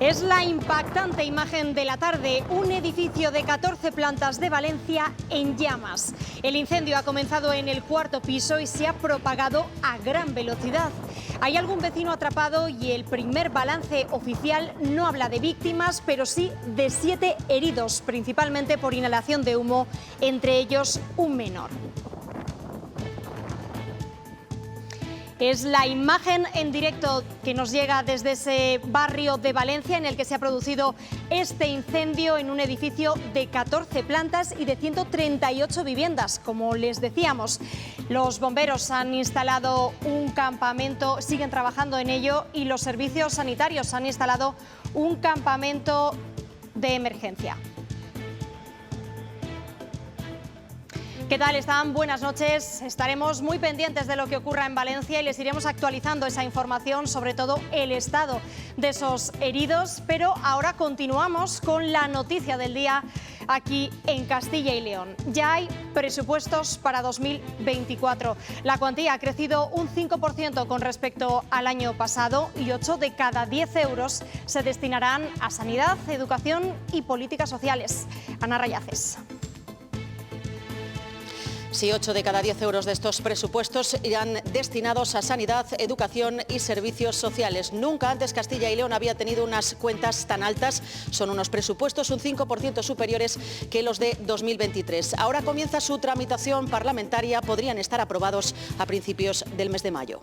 Es la impactante imagen de la tarde, un edificio de 14 plantas de Valencia en llamas. El incendio ha comenzado en el cuarto piso y se ha propagado a gran velocidad. Hay algún vecino atrapado y el primer balance oficial no habla de víctimas, pero sí de 7 heridos, principalmente por inhalación de humo, entre ellos un menor. Es la imagen en directo que nos llega desde ese barrio de Valencia en el que se ha producido este incendio en un edificio de 14 plantas y de 138 viviendas. Como les decíamos, los bomberos han instalado un campamento, siguen trabajando en ello, y los servicios sanitarios han instalado un campamento de emergencia. ¿Qué tal están? Buenas noches. Estaremos muy pendientes de lo que ocurra en Valencia y les iremos actualizando esa información, sobre todo el estado de esos heridos. Pero ahora continuamos con la noticia del día aquí en Castilla y León. Ya hay presupuestos para 2024. La cuantía ha crecido un 5% con respecto al año pasado y 8 de cada 10 euros se destinarán a sanidad, educación y políticas sociales. Ana Rayaces. Sí, 8 de cada 10 euros de estos presupuestos irán destinados a sanidad, educación y servicios sociales. Nunca antes Castilla y León había tenido unas cuentas tan altas. Son unos presupuestos un 5% superiores que los de 2023. Ahora comienza su tramitación parlamentaria. Podrían estar aprobados a principios del mes de mayo.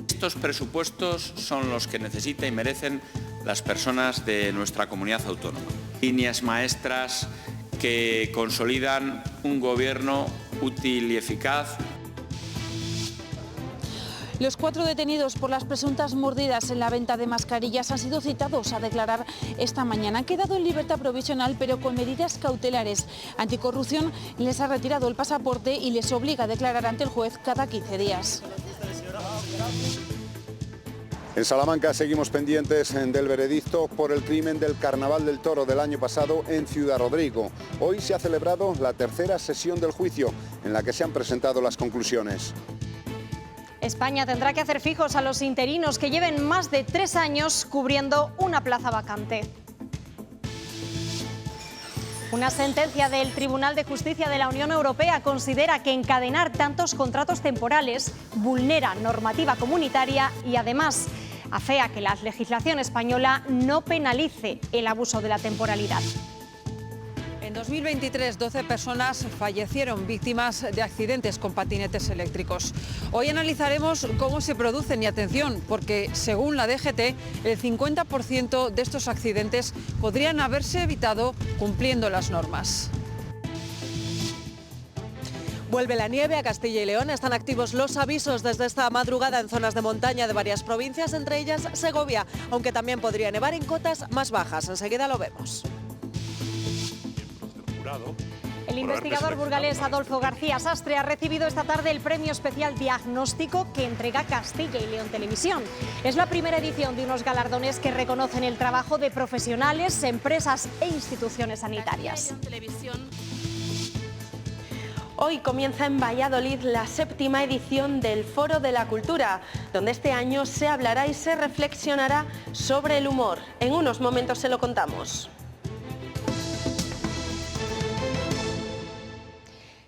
Estos presupuestos son los que necesitan y merecen las personas de nuestra comunidad autónoma. Líneas maestras que consolidan un gobierno útil y eficaz. Los 4 detenidos por las presuntas mordidas en la venta de mascarillas han sido citados a declarar esta mañana. Han quedado en libertad provisional, pero con medidas cautelares. Anticorrupción les ha retirado el pasaporte y les obliga a declarar ante el juez cada 15 días. En Salamanca seguimos pendientes del veredicto por el crimen del Carnaval del Toro del año pasado en Ciudad Rodrigo. Hoy se ha celebrado la tercera sesión del juicio, en la que se han presentado las conclusiones. España tendrá que hacer fijos a los interinos que lleven más de 3 años cubriendo una plaza vacante. Una sentencia del Tribunal de Justicia de la Unión Europea considera que encadenar tantos contratos temporales vulnera normativa comunitaria y además afea que la legislación española no penalice el abuso de la temporalidad. En 2023, 12 personas fallecieron víctimas de accidentes con patinetes eléctricos. Hoy analizaremos cómo se producen y atención, porque según la DGT, el 50% de estos accidentes podrían haberse evitado cumpliendo las normas. Vuelve la nieve a Castilla y León. Están activos los avisos desde esta madrugada en zonas de montaña de varias provincias, entre ellas Segovia, aunque también podría nevar en cotas más bajas. Enseguida lo vemos. El investigador burgalés Adolfo García Sastre ha recibido esta tarde el premio especial Diagnóstico que entrega Castilla y León Televisión. Es la primera edición de unos galardones que reconocen el trabajo de profesionales, empresas e instituciones sanitarias. Hoy comienza en Valladolid la 7ª edición del Foro de la Cultura, donde este año se hablará y se reflexionará sobre el humor. En unos momentos se lo contamos.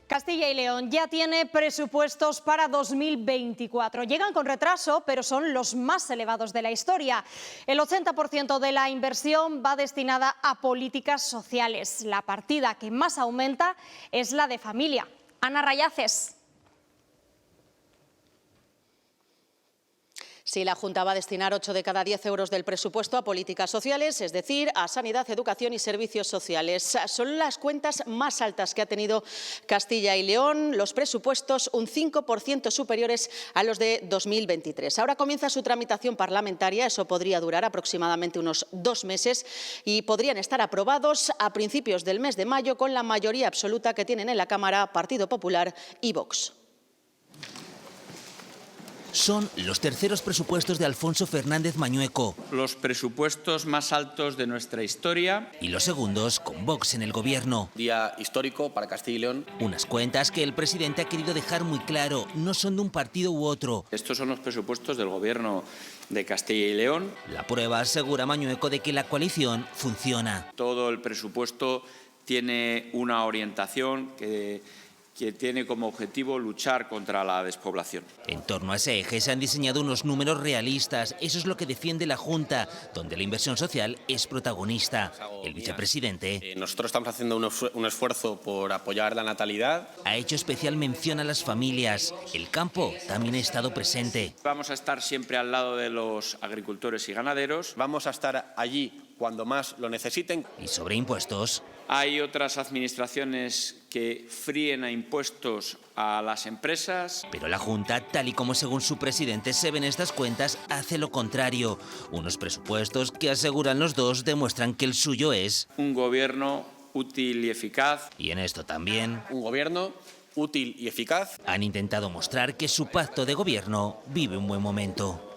Castilla y León ya tiene presupuestos para 2024. Llegan con retraso, pero son los más elevados de la historia. El 80% de la inversión va destinada a políticas sociales. La partida que más aumenta es la de familia. Ana Rayaces. Sí, la Junta va a destinar 8 de cada 10 euros del presupuesto a políticas sociales, es decir, a sanidad, educación y servicios sociales. Son las cuentas más altas que ha tenido Castilla y León, los presupuestos un 5% superiores a los de 2023. Ahora comienza su tramitación parlamentaria, eso podría durar aproximadamente unos 2 meses y podrían estar aprobados a principios del mes de mayo con la mayoría absoluta que tienen en la Cámara Partido Popular y Vox. Son los terceros presupuestos de Alfonso Fernández Mañueco. Los presupuestos más altos de nuestra historia. Y los segundos con Vox en el gobierno. Día histórico para Castilla y León. Unas cuentas que el presidente ha querido dejar muy claro, no son de un partido u otro. Estos son los presupuestos del gobierno de Castilla y León. La prueba, asegura Mañueco, de que la coalición funciona. Todo el presupuesto tiene una orientación que tiene como objetivo luchar contra la despoblación. En torno a ese eje se han diseñado unos números realistas. Eso es lo que defiende la Junta, donde la inversión social es protagonista. El vicepresidente nosotros estamos haciendo un esfuerzo por apoyar la natalidad. Ha hecho especial mención a las familias. El campo también ha estado presente. Vamos a estar siempre al lado de los agricultores y ganaderos. Vamos a estar allí cuando más lo necesiten. Y sobre impuestos. Hay otras administraciones que fríen a impuestos a las empresas. Pero la Junta, tal y como según su presidente se ven estas cuentas, hace lo contrario. Unos presupuestos que, aseguran los dos, demuestran que el suyo es un gobierno útil y eficaz. Y en esto también un gobierno útil y eficaz. Han intentado mostrar que su pacto de gobierno vive un buen momento.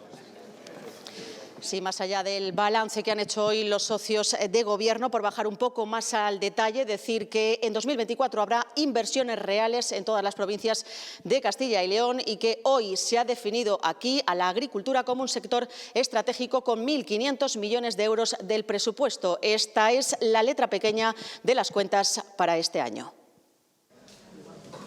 Sí, más allá del balance que han hecho hoy los socios de gobierno, por bajar un poco más al detalle, decir que en 2024 habrá inversiones reales en todas las provincias de Castilla y León y que hoy se ha definido aquí a la agricultura como un sector estratégico con 1.500 millones de euros del presupuesto. Esta es la letra pequeña de las cuentas para este año.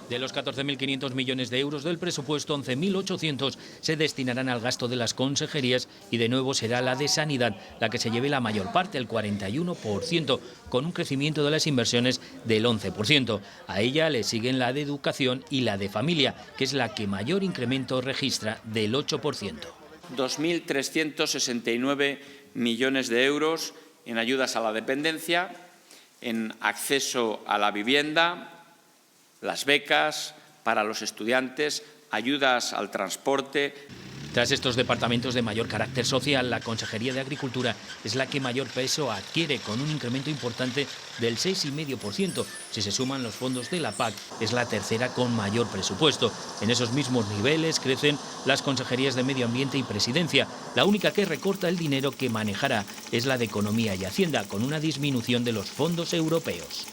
De los 14.500 millones de euros del presupuesto, 11.800 se destinarán al gasto de las consejerías y de nuevo será la de Sanidad la que se lleve la mayor parte, el 41%, con un crecimiento de las inversiones del 11%. A ella le siguen la de Educación y la de Familia, que es la que mayor incremento registra, del 8%. 2.369 millones de euros en ayudas a la dependencia, en acceso a la vivienda, las becas para los estudiantes, ayudas al transporte. Tras estos departamentos de mayor carácter social, la Consejería de Agricultura es la que mayor peso adquiere, con un incremento importante del 6,5%. Si se suman los fondos de la PAC, es la tercera con mayor presupuesto. En esos mismos niveles crecen las consejerías de Medio Ambiente y Presidencia. La única que recorta el dinero que manejará es la de Economía y Hacienda, con una disminución de los fondos europeos.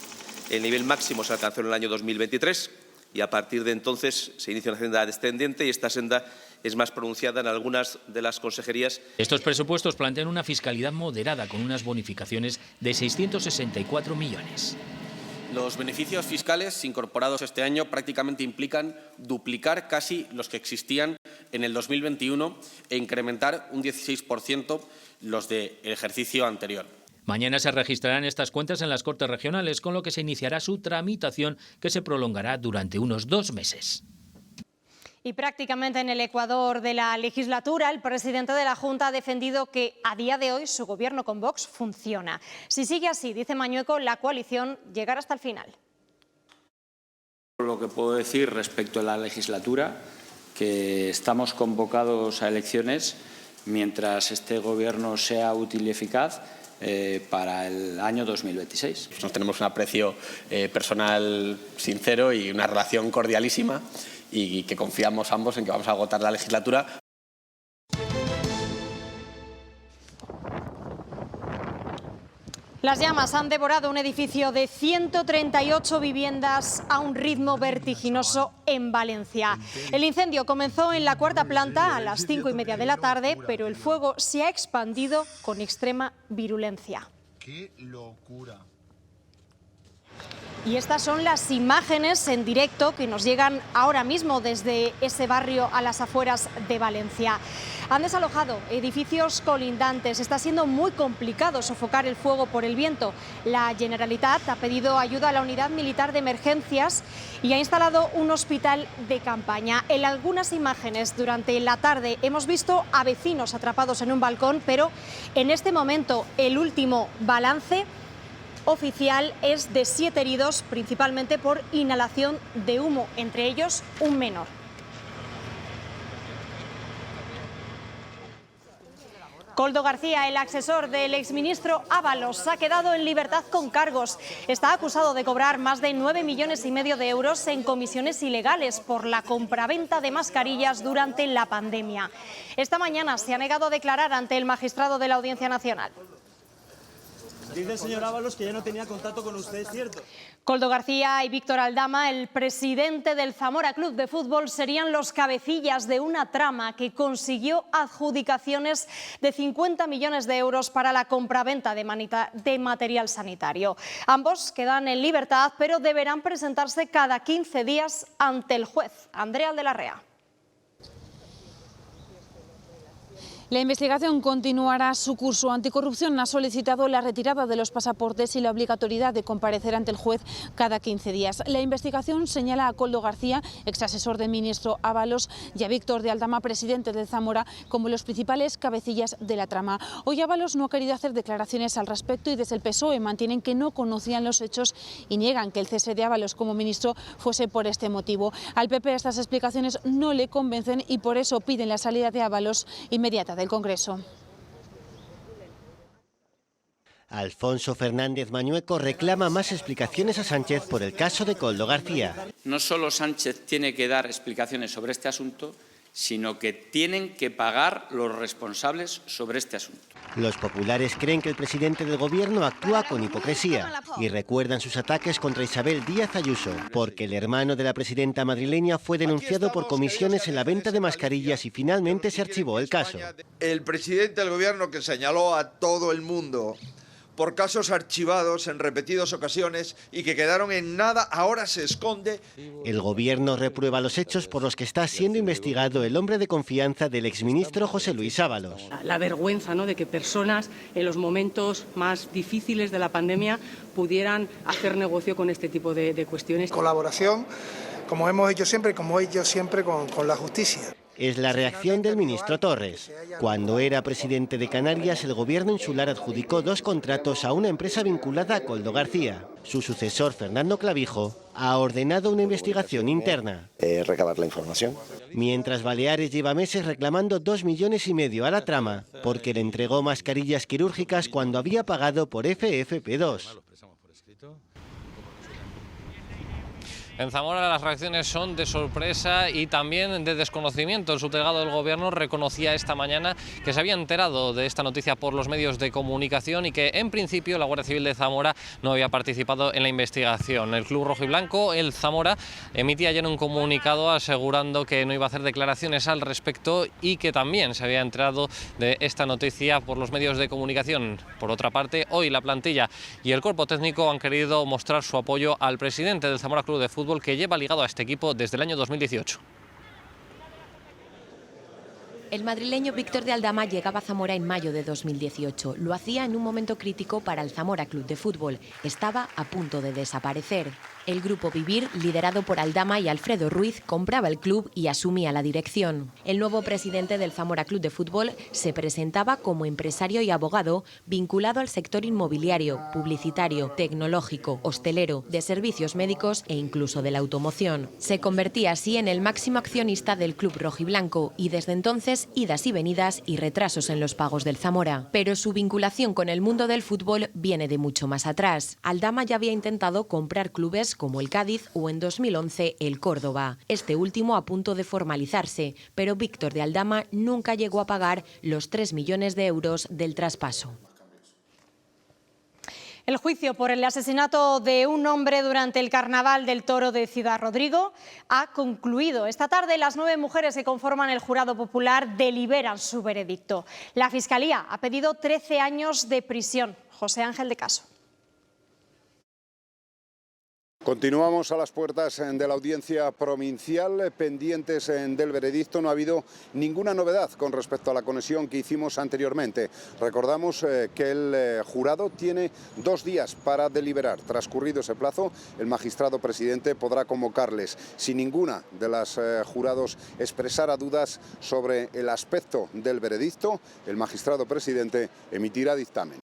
El nivel máximo se alcanzó en el año 2023 y a partir de entonces se inicia una senda descendente y esta senda es más pronunciada en algunas de las consejerías. Estos presupuestos plantean una fiscalidad moderada con unas bonificaciones de 664 millones. Los beneficios fiscales incorporados este año prácticamente implican duplicar casi los que existían en el 2021 e incrementar un 16% los del ejercicio anterior. Mañana se registrarán estas cuentas en las Cortes Regionales, con lo que se iniciará su tramitación, que se prolongará durante unos 2 meses. Y prácticamente en el ecuador de la legislatura, el presidente de la Junta ha defendido que a día de hoy su gobierno con Vox funciona. Si sigue así, dice Mañueco, la coalición llegará hasta el final. Lo que puedo decir respecto a la legislatura, que estamos convocados a elecciones mientras este gobierno sea útil y eficaz para el año 2026. Nos tenemos un aprecio personal sincero y una relación cordialísima y que confiamos ambos en que vamos a agotar la legislatura. Las llamas han devorado un edificio de 138 viviendas a un ritmo vertiginoso en Valencia. El incendio comenzó en la 4ª planta a las 5:30 de la tarde, pero el fuego se ha expandido con extrema virulencia. ¡Qué locura! Y estas son las imágenes en directo que nos llegan ahora mismo desde ese barrio a las afueras de Valencia. Han desalojado edificios colindantes. Está siendo muy complicado sofocar el fuego por el viento. La Generalitat ha pedido ayuda a la Unidad Militar de Emergencias y ha instalado un hospital de campaña. En algunas imágenes durante la tarde hemos visto a vecinos atrapados en un balcón, pero en este momento el último balance oficial es de 7 heridos, principalmente por inhalación de humo, entre ellos un menor. Koldo García, el asesor del exministro Ábalos, ha quedado en libertad con cargos. Está acusado de cobrar más de 9,5 millones de euros en comisiones ilegales por la compraventa de mascarillas durante la pandemia. Esta mañana se ha negado a declarar ante el magistrado de la Audiencia Nacional. Dice el señor Ábalos que ya no tenía contacto con usted, ¿es cierto? Koldo García y Víctor Aldama, el presidente del Zamora Club de Fútbol, serían los cabecillas de una trama que consiguió adjudicaciones de 50 millones de euros para la compraventa de material sanitario. Ambos quedan en libertad, pero deberán presentarse cada 15 días ante el juez. Andrea de la Rea. La investigación continuará su curso. Anticorrupción ha solicitado la retirada de los pasaportes y la obligatoriedad de comparecer ante el juez cada 15 días. La investigación señala a Koldo García, exasesor del ministro Ábalos, y a Víctor de Aldama, presidente del Zamora, como los principales cabecillas de la trama. Hoy Ábalos no ha querido hacer declaraciones al respecto y desde el PSOE mantienen que no conocían los hechos y niegan que el cese de Ábalos como ministro fuese por este motivo. Al PP estas explicaciones no le convencen y por eso piden la salida de Ábalos inmediata del Congreso. Alfonso Fernández Mañueco reclama más explicaciones a Sánchez por el caso de Koldo García. No solo Sánchez tiene que dar explicaciones sobre este asunto, sino que tienen que pagar los responsables sobre este asunto. Los populares creen que el presidente del Gobierno actúa con hipocresía y recuerdan sus ataques contra Isabel Díaz Ayuso, porque el hermano de la presidenta madrileña fue denunciado por comisiones en la venta de mascarillas y finalmente se archivó el caso. El presidente del Gobierno que señaló a todo el mundo por casos archivados en repetidas ocasiones y que quedaron en nada, ahora se esconde. El Gobierno reprueba los hechos por los que está siendo investigado el hombre de confianza del exministro José Luis Ábalos. La vergüenza, ¿no?, de que personas en los momentos más difíciles de la pandemia pudieran hacer negocio con este tipo de cuestiones. Colaboración, como hemos hecho siempre, como he hecho siempre con la justicia. Es la reacción del ministro Torres. Cuando era presidente de Canarias, el Gobierno insular adjudicó 2 contratos a una empresa vinculada a Koldo García. Su sucesor, Fernando Clavijo, ha ordenado una investigación interna. Recabar la información. Mientras Baleares lleva meses reclamando 2,5 millones a la trama, porque le entregó mascarillas quirúrgicas cuando había pagado por FFP2. En Zamora las reacciones son de sorpresa y también de desconocimiento. El subdelegado del Gobierno reconocía esta mañana que se había enterado de esta noticia por los medios de comunicación y que en principio la Guardia Civil de Zamora no había participado en la investigación. El club rojiblanco, el Zamora, emitía ayer un comunicado asegurando que no iba a hacer declaraciones al respecto y que también se había enterado de esta noticia por los medios de comunicación. Por otra parte, hoy la plantilla y el cuerpo técnico han querido mostrar su apoyo al presidente del Zamora Club de Fútbol, que lleva ligado a este equipo desde el año 2018. El madrileño Víctor de Aldama llegaba a Zamora en mayo de 2018. Lo hacía en un momento crítico para el Zamora Club de Fútbol. Estaba a punto de desaparecer. El grupo Vivir, liderado por Aldama y Alfredo Ruiz, compraba el club y asumía la dirección. El nuevo presidente del Zamora Club de Fútbol se presentaba como empresario y abogado vinculado al sector inmobiliario, publicitario, tecnológico, hostelero, de servicios médicos e incluso de la automoción. Se convertía así en el máximo accionista del club rojiblanco y desde entonces idas y venidas y retrasos en los pagos del Zamora. Pero su vinculación con el mundo del fútbol viene de mucho más atrás. Aldama ya había intentado comprar clubes como el Cádiz o en 2011 el Córdoba. Este último a punto de formalizarse, pero Víctor de Aldama nunca llegó a pagar los 3 millones de euros del traspaso. El juicio por el asesinato de un hombre durante el Carnaval del Toro de Ciudad Rodrigo ha concluido. Esta tarde las 9 mujeres que conforman el jurado popular deliberan su veredicto. La Fiscalía ha pedido 13 años de prisión. José Ángel de Caso. Continuamos a las puertas de la audiencia provincial, pendientes del veredicto. No ha habido ninguna novedad con respecto a la conexión que hicimos anteriormente. Recordamos que el jurado tiene 2 días para deliberar. Transcurrido ese plazo, el magistrado presidente podrá convocarles. Si ninguna de las jurados expresara dudas sobre el aspecto del veredicto, el magistrado presidente emitirá dictamen.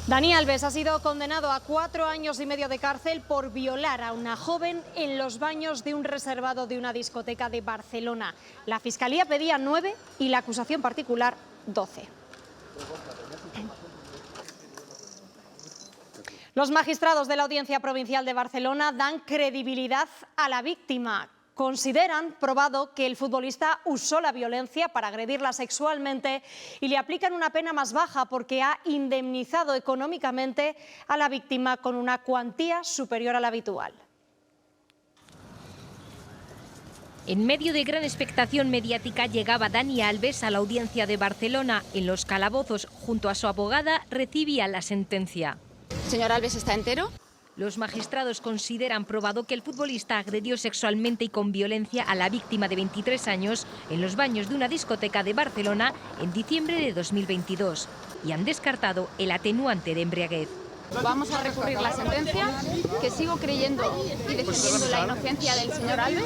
Dani Alves ha sido condenado a 4 años y medio de cárcel por violar a una joven en los baños de un reservado de una discoteca de Barcelona. La Fiscalía pedía 9 y la acusación particular 12. Los magistrados de la Audiencia Provincial de Barcelona dan credibilidad a la víctima. Consideran probado que el futbolista usó la violencia para agredirla sexualmente y le aplican una pena más baja porque ha indemnizado económicamente a la víctima con una cuantía superior a la habitual. En medio de gran expectación mediática llegaba Dani Alves a la Audiencia de Barcelona. En los calabozos, junto a su abogada, recibía la sentencia. ¿Señor Alves está entero? Los magistrados consideran probado que el futbolista agredió sexualmente y con violencia a la víctima de 23 años en los baños de una discoteca de Barcelona en diciembre de 2022 y han descartado el atenuante de embriaguez. Vamos a recurrir la sentencia, que sigo creyendo y defendiendo la inocencia del señor Alves.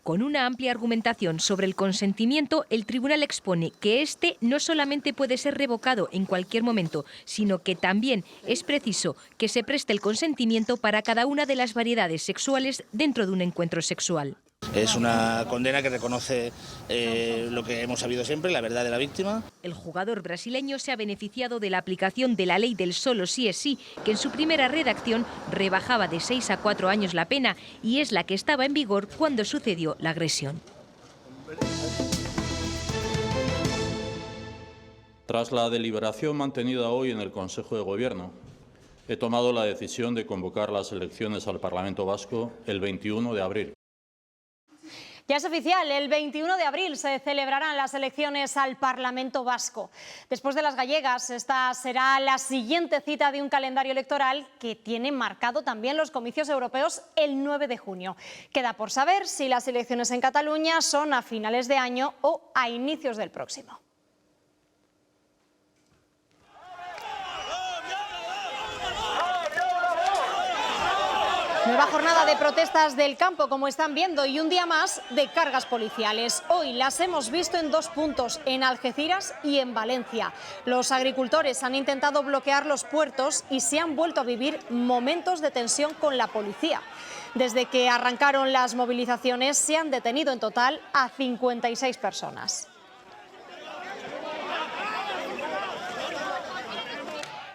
Con una amplia argumentación sobre el consentimiento, el tribunal expone que este no solamente puede ser revocado en cualquier momento, sino que también es preciso que se preste el consentimiento para cada una de las variedades sexuales dentro de un encuentro sexual. Es una condena que reconoce lo que hemos sabido siempre, la verdad de la víctima. El jugador brasileño se ha beneficiado de la aplicación de la ley del solo sí es sí, que en su primera redacción rebajaba de 6 a 4 años la pena y es la que estaba en vigor cuando sucedió la agresión. Tras la deliberación mantenida hoy en el Consejo de Gobierno, he tomado la decisión de convocar las elecciones al Parlamento Vasco el 21 de abril. Ya es oficial, el 21 de abril se celebrarán las elecciones al Parlamento Vasco. Después de las gallegas, esta será la siguiente cita de un calendario electoral que tiene marcado también los comicios europeos el 9 de junio. Queda por saber si las elecciones en Cataluña son a finales de año o a inicios del próximo. Nueva jornada de protestas del campo, como están viendo, y un día más de cargas policiales. Hoy las hemos visto en 2 puntos, en Algeciras y en Valencia. Los agricultores han intentado bloquear los puertos y se han vuelto a vivir momentos de tensión con la policía. Desde que arrancaron las movilizaciones se han detenido en total a 56 personas.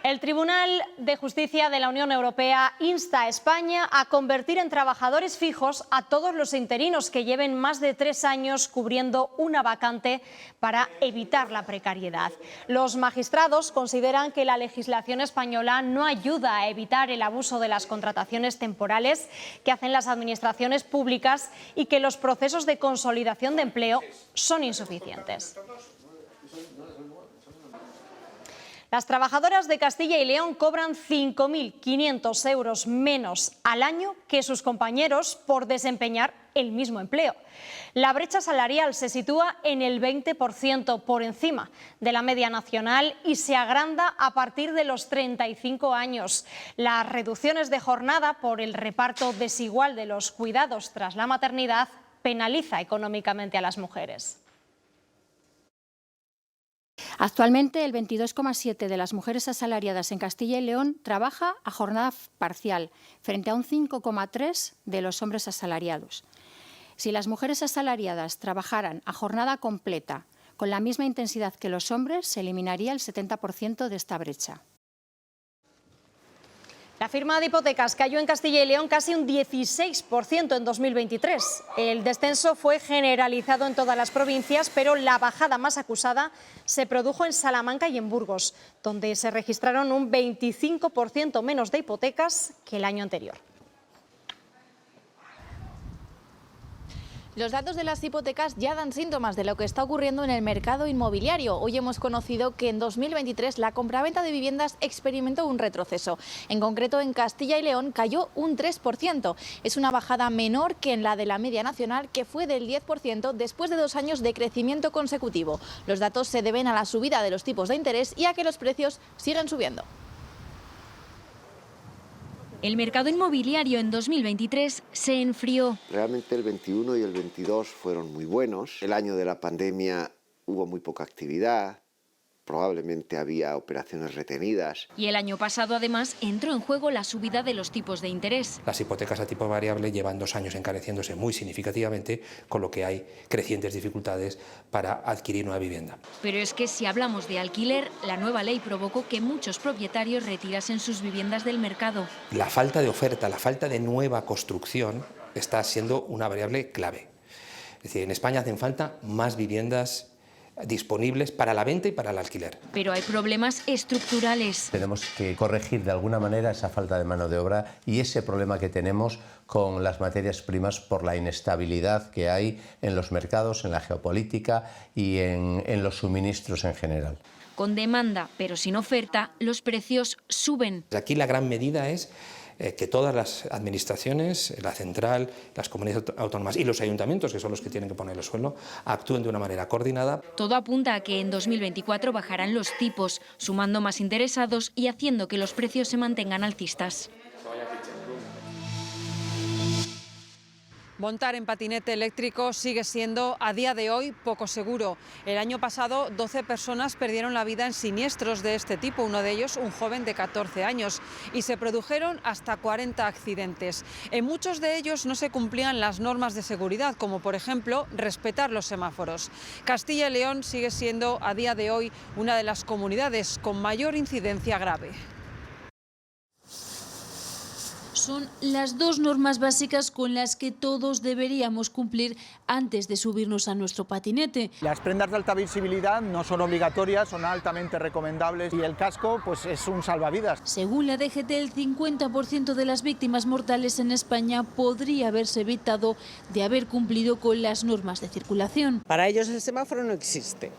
El Tribunal de Justicia de la Unión Europea insta a España a convertir en trabajadores fijos a todos los interinos que lleven más de 3 años cubriendo una vacante para evitar la precariedad. Los magistrados consideran que la legislación española no ayuda a evitar el abuso de las contrataciones temporales que hacen las administraciones públicas y que los procesos de consolidación de empleo son insuficientes. Las trabajadoras de Castilla y León cobran 5.500 euros menos al año que sus compañeros por desempeñar el mismo empleo. La brecha salarial se sitúa en el 20% por encima de la media nacional y se agranda a partir de los 35 años. Las reducciones de jornada por el reparto desigual de los cuidados tras la maternidad penaliza económicamente a las mujeres. Actualmente, el 22,7% de las mujeres asalariadas en Castilla y León trabaja a jornada parcial, frente a un 5,3% de los hombres asalariados. Si las mujeres asalariadas trabajaran a jornada completa con la misma intensidad que los hombres, se eliminaría el 70% de esta brecha. La firma de hipotecas cayó en Castilla y León casi un 16% en 2023. El descenso fue generalizado en todas las provincias, pero la bajada más acusada se produjo en Salamanca y en Burgos, donde se registraron un 25% menos de hipotecas que el año anterior. Los datos de las hipotecas ya dan síntomas de lo que está ocurriendo en el mercado inmobiliario. Hoy hemos conocido que en 2023 la compraventa de viviendas experimentó un retroceso. En concreto, en Castilla y León cayó un 3%. Es una bajada menor que en la de la media nacional, que fue del 10% después de 2 años de crecimiento consecutivo. Los datos se deben a la subida de los tipos de interés y a que los precios siguen subiendo. El mercado inmobiliario en 2023 se enfrió. Realmente el 21 y el 22 fueron muy buenos. El año de la pandemia hubo muy poca actividad, probablemente había operaciones retenidas. Y el año pasado, además, entró en juego la subida de los tipos de interés. Las hipotecas a tipo variable llevan 2 años encareciéndose muy significativamente, con lo que hay crecientes dificultades para adquirir una vivienda. Pero es que si hablamos de alquiler, la nueva ley provocó que muchos propietarios retirasen sus viviendas del mercado. La falta de oferta, la falta de nueva construcción está siendo una variable clave. Es decir, en España hacen falta más viviendas disponibles para la venta y para el alquiler. Pero hay problemas estructurales. Tenemos que corregir de alguna manera esa falta de mano de obra y ese problema que tenemos con las materias primas por la inestabilidad que hay en los mercados, en la geopolítica y en los suministros en general. Con demanda, pero sin oferta, los precios suben. Aquí la gran medida es que todas las administraciones, la central, las comunidades autónomas y los ayuntamientos, que son los que tienen que poner el suelo, actúen de una manera coordinada. Todo apunta a que en 2024 bajarán los tipos, sumando más interesados y haciendo que los precios se mantengan alcistas. Montar en patinete eléctrico sigue siendo a día de hoy poco seguro. El año pasado 12 personas perdieron la vida en siniestros de este tipo, uno de ellos un joven de 14 años, y se produjeron hasta 40 accidentes. En muchos de ellos no se cumplían las normas de seguridad, como por ejemplo respetar los semáforos. Castilla y León sigue siendo a día de hoy una de las comunidades con mayor incidencia grave. Son las 2 normas básicas con las que todos deberíamos cumplir antes de subirnos a nuestro patinete. Las prendas de alta visibilidad no son obligatorias, son altamente recomendables y el casco pues es un salvavidas. Según la DGT, el 50% de las víctimas mortales en España podría haberse evitado de haber cumplido con las normas de circulación. Para ellos el semáforo no existe.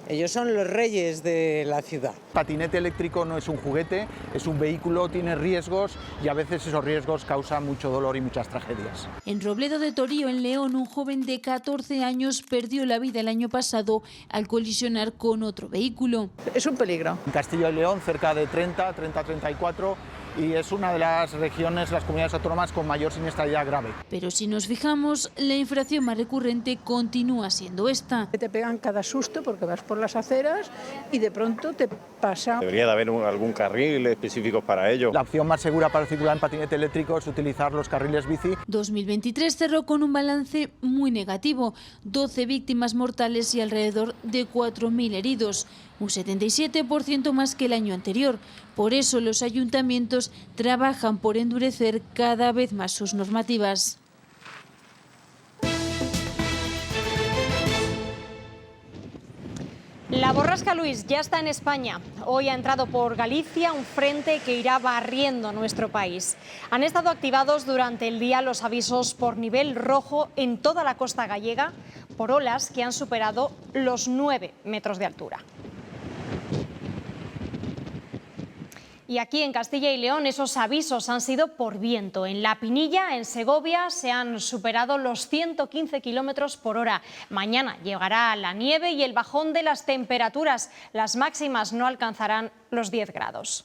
Ellos son los reyes de la ciudad. Patinete eléctrico no es un juguete, es un vehículo, tiene riesgos y a veces esos riesgos causan mucho dolor y muchas tragedias. En Robledo de Torío, en León, un joven de 14 años perdió la vida el año pasado al colisionar con otro vehículo. Es un peligro. En Castilla y León cerca de 34 y es una de las regiones, las comunidades autónomas con mayor siniestralidad grave. Pero si nos fijamos, la infracción más recurrente continúa siendo esta. Te pegan cada susto porque vas por las aceras y de pronto te pasa. Debería de haber algún carril específico para ello. La opción más segura para circular en patinete eléctrico es utilizar los carriles bici. 2023 cerró con un balance muy negativo, 12 víctimas mortales y alrededor de 4.000 heridos, un 77% más que el año anterior. Por eso los ayuntamientos trabajan por endurecer cada vez más sus normativas. La borrasca Luis ya está en España. Hoy ha entrado por Galicia un frente que irá barriendo nuestro país. Han estado activados durante el día los avisos por nivel rojo en toda la costa gallega por olas que han superado los 9 metros de altura. Y aquí en Castilla y León esos avisos han sido por viento. En La Pinilla, en Segovia, se han superado los 115 kilómetros por hora. Mañana llegará la nieve y el bajón de las temperaturas. Las máximas no alcanzarán los 10 grados.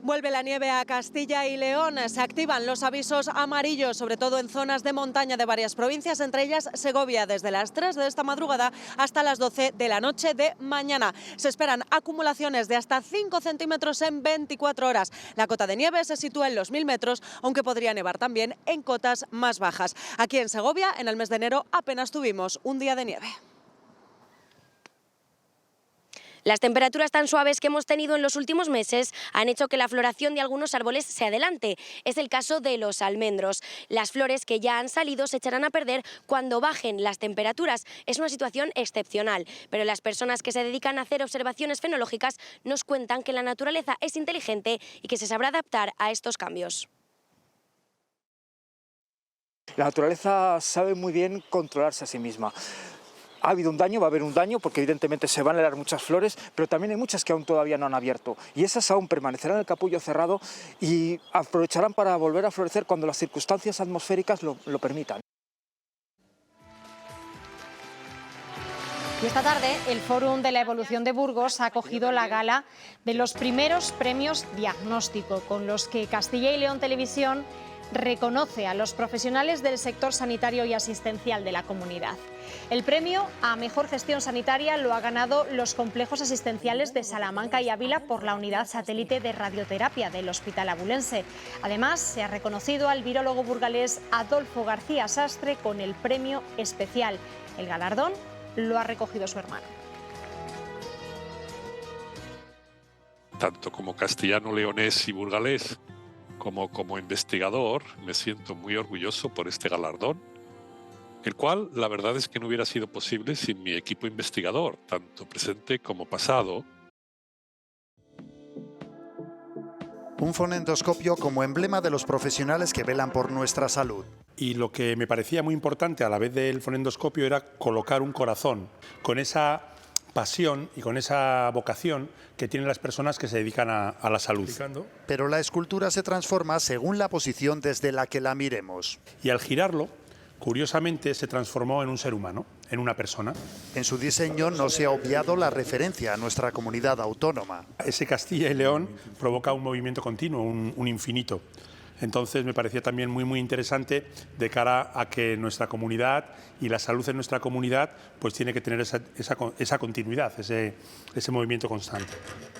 Vuelve la nieve a Castilla y León, se activan los avisos amarillos, sobre todo en zonas de montaña de varias provincias, entre ellas Segovia, desde las 3 de esta madrugada hasta las 12 de la noche de mañana. Se esperan acumulaciones de hasta 5 centímetros en 24 horas. La cota de nieve se sitúa en los 1000 metros, aunque podría nevar también en cotas más bajas. Aquí en Segovia, en el mes de enero, apenas tuvimos un día de nieve. Las temperaturas tan suaves que hemos tenido en los últimos meses han hecho que la floración de algunos árboles se adelante. Es el caso de los almendros. Las flores que ya han salido se echarán a perder cuando bajen las temperaturas. Es una situación excepcional, pero las personas que se dedican a hacer observaciones fenológicas nos cuentan que la naturaleza es inteligente y que se sabrá adaptar a estos cambios. La naturaleza sabe muy bien controlarse a sí misma. Ha habido un daño, va a haber un daño, porque evidentemente se van a helar muchas flores, pero también hay muchas que aún todavía no han abierto. Y esas aún permanecerán en el capullo cerrado y aprovecharán para volver a florecer cuando las circunstancias atmosféricas lo permitan. Y esta tarde el Fórum de la Evolución de Burgos ha acogido la gala de los primeros premios Diagnóstico, con los que Castilla y León Televisión reconoce a los profesionales del sector sanitario y asistencial de la comunidad. El premio a mejor gestión sanitaria lo ha ganado los complejos asistenciales de Salamanca y Ávila por la unidad satélite de radioterapia del Hospital Abulense. Además, se ha reconocido al virólogo burgalés Adolfo García Sastre con el premio especial. El galardón lo ha recogido su hermano. Tanto como castellano, leonés y burgalés, como investigador, me siento muy orgulloso por este galardón, el cual la verdad es que no hubiera sido posible sin mi equipo investigador, tanto presente como pasado. Un fonendoscopio como emblema de los profesionales que velan por nuestra salud. Y lo que me parecía muy importante a la vez del fonendoscopio era colocar un corazón con esa pasión y con esa vocación que tienen las personas que se dedican a la salud. Pero la escultura se transforma según la posición desde la que la miremos. Y al girarlo, curiosamente, se transformó en un ser humano, en una persona. En su diseño no se ha obviado la referencia a nuestra comunidad autónoma. Ese Castilla y León provoca un movimiento continuo, un infinito. Entonces me parecía también muy interesante de cara a que nuestra comunidad y la salud en nuestra comunidad pues tiene que tener esa continuidad, ese movimiento constante.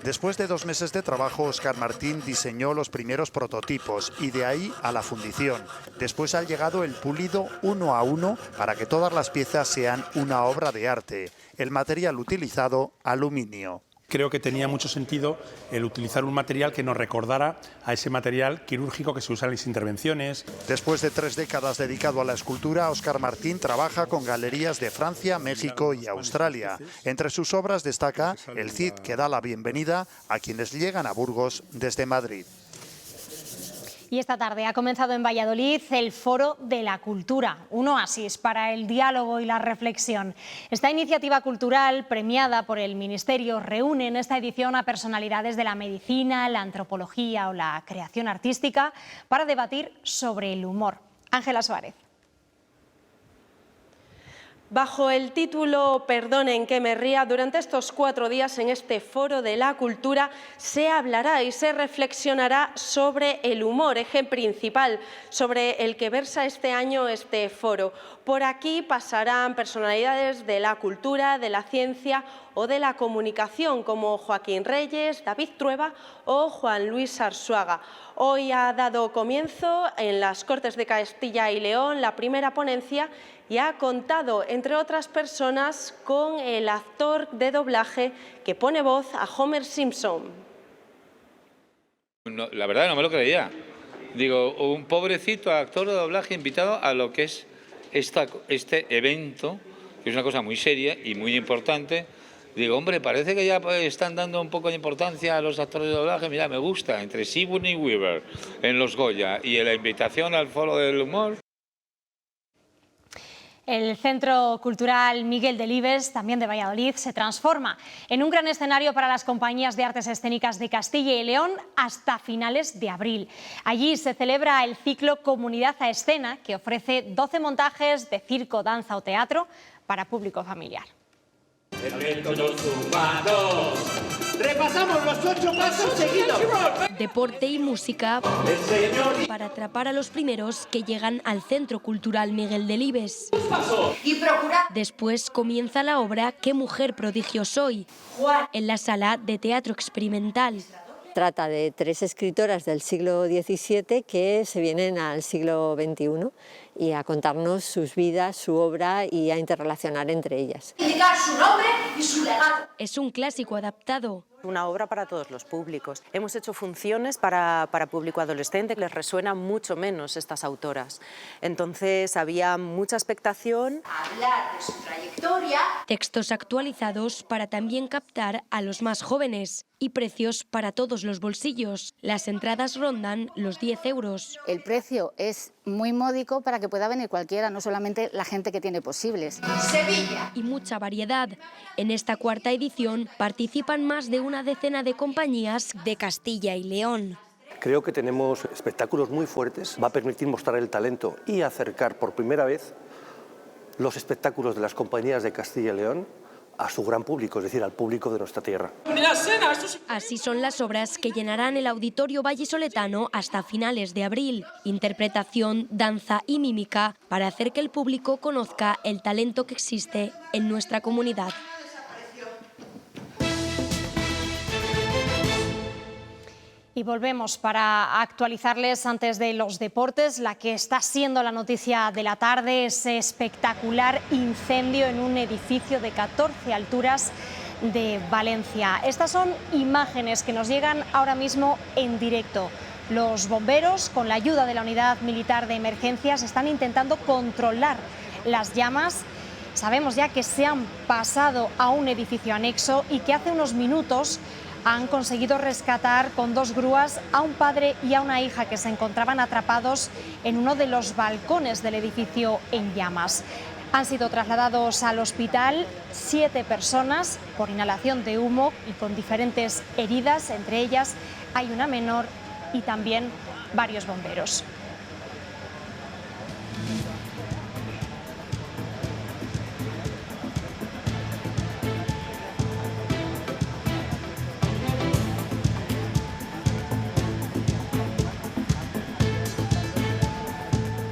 Después de 2 meses de trabajo, Óscar Martín diseñó los primeros prototipos y de ahí a la fundición. Después ha llegado el pulido 1 a 1 para que todas las piezas sean una obra de arte. El material utilizado, aluminio. Creo que tenía mucho sentido el utilizar un material que nos recordara a ese material quirúrgico que se usa en las intervenciones. Después de 3 décadas dedicado a la escultura, Óscar Martín trabaja con galerías de Francia, México y Australia. Entre sus obras destaca el Cid que da la bienvenida a quienes llegan a Burgos desde Madrid. Y esta tarde ha comenzado en Valladolid el Foro de la Cultura, un oasis para el diálogo y la reflexión. Esta iniciativa cultural, premiada por el Ministerio, reúne en esta edición a personalidades de la medicina, la antropología o la creación artística para debatir sobre el humor. Ángela Suárez. Bajo el título Perdonen que me ría, durante estos 4 días en este Foro de la Cultura se hablará y se reflexionará sobre el humor, eje principal sobre el que versa este año este foro. Por aquí pasarán personalidades de la cultura, de la ciencia o de la comunicación como Joaquín Reyes, David Trueba o Juan Luis Arzuaga. Hoy ha dado comienzo en las Cortes de Castilla y León la primera ponencia y ha contado, entre otras personas, con el actor de doblaje que pone voz a Homer Simpson. No, la verdad no me lo creía. Digo, un pobrecito actor de doblaje invitado a lo que es este evento, que es una cosa muy seria y muy importante. Digo, hombre, parece que ya están dando un poco de importancia a los actores de doblaje. Mira, me gusta, entre Sigourney Weaver en los Goya y la invitación al Foro del Humor. El Centro Cultural Miguel Delibes, también de Valladolid, se transforma en un gran escenario para las compañías de artes escénicas de Castilla y León hasta finales de abril. Allí se celebra el ciclo Comunidad a Escena, que ofrece 12 montajes de circo, danza o teatro para público familiar. Repasamos los 8 pasos seguidos. Deporte y música para atrapar a los primeros que llegan al Centro Cultural Miguel Delibes. Y procurad. Después comienza la obra ¿Qué mujer prodigio soy?, en la sala de teatro experimental. Trata de 3 escritoras del siglo XVII que se vienen al siglo XXI y a contarnos sus vidas, su obra y a interrelacionar entre ellas. Indicar su nombre y su legado. Es un clásico adaptado. Una obra para todos los públicos. Hemos hecho funciones para público adolescente, que les resuenan mucho menos estas autoras. Entonces había mucha expectación. Hablar de su trayectoria. Textos actualizados para también captar a los más jóvenes y precios para todos los bolsillos. Las entradas rondan los 10 euros. El precio es muy módico para que pueda venir cualquiera, no solamente la gente que tiene posibles. Sevilla. Y mucha variedad. En esta 4ª edición participan más de una decena de compañías de Castilla y León. Creo que tenemos espectáculos muy fuertes, va a permitir mostrar el talento y acercar por primera vez los espectáculos de las compañías de Castilla y León a su gran público, es decir, al público de nuestra tierra. Así son las obras que llenarán el Auditorio vallisoletano hasta finales de abril. Interpretación, danza y mímica para hacer que el público conozca el talento que existe en nuestra comunidad. Y volvemos para actualizarles antes de los deportes. La que está siendo la noticia de la tarde, ese espectacular incendio en un edificio de 14 alturas de Valencia. Estas son imágenes que nos llegan ahora mismo en directo. Los bomberos, con la ayuda de la Unidad Militar de Emergencias, están intentando controlar las llamas. Sabemos ya que se han pasado a un edificio anexo y que hace unos minutos han conseguido rescatar con 2 grúas a un padre y a una hija que se encontraban atrapados en uno de los balcones del edificio en llamas. Han sido trasladados al hospital 7 personas por inhalación de humo y con diferentes heridas, entre ellas hay una menor y también varios bomberos.